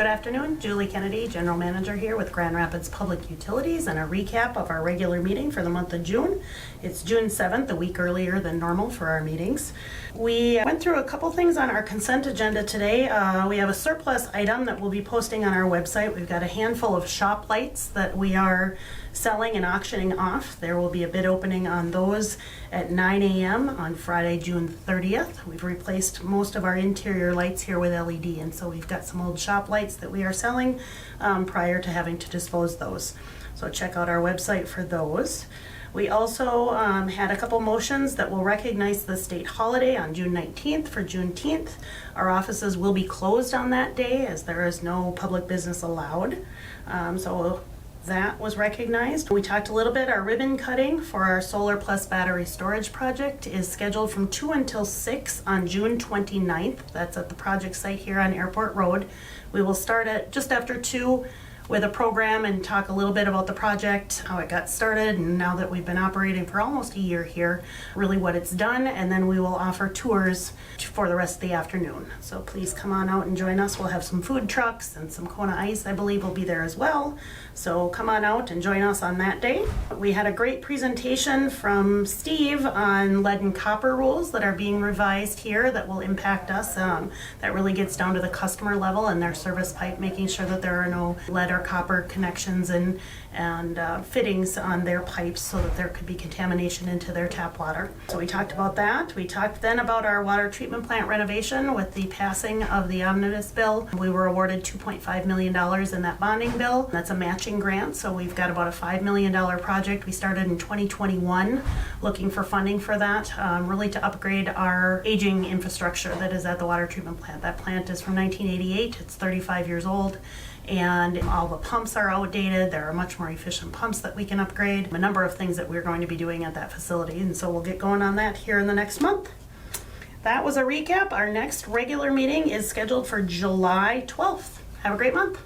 Good afternoon, Julie Kennedy, General Manager here with Grand Rapids Public Utilities, and a recap of our regular meeting for the month of June. It's June 7th, a week earlier than normal for our meetings. We went through a couple things on our consent agenda today. We have a surplus item that we'll be posting on our website. We've got a handful of shop lights that we are selling and auctioning off. There will be a bid opening on those at 9 a.m. on Friday, June 30th. We've replaced most of our interior lights here with LED, and so we've got some old shop lights that we are selling prior to having to dispose those. So check out our website for those. We also had a couple motions that will recognize the state holiday on June 19th for Juneteenth. Our offices will be closed on that day as there is no public business allowed. So that was recognized. We talked a little bit, our ribbon cutting for our solar plus battery storage project is scheduled from 2 until 6 on June 29th. That's at the project site here on Airport Road. We will start at just after 2 with a program and talk a little bit about the project, how it got started, and now that we've been operating for almost a year here, really what it's done, and then we will offer tours for the rest of the afternoon. So please come on out and join us. We'll have some food trucks and some Kona Ice, I believe, will be there as well. So come on out and join us on that day. We had a great presentation from Steve on lead and copper rules that are being revised here that will impact us. That really gets down to the customer level and their service pipe, making sure that there are no lead or copper connections and fittings on their pipes so that there could be contamination into their tap water. So we talked about that. We talked then about our water treatment plant renovation with the passing of the Omnibus Bill. We were awarded $2.5 million in that bonding bill. That's a matching grant, so we've got about a $5 million project. We started in 2021 looking for funding for that, really to upgrade our aging infrastructure that is at the water treatment plant. That plant is from 1988. It's 35 years old. And all the pumps are outdated. There are much more efficient pumps that we can upgrade. A number of things that we're going to be doing at that facility, and so we'll get going on that here in the next month. That was a recap. Our next regular meeting is scheduled for July 12th. Have a great month.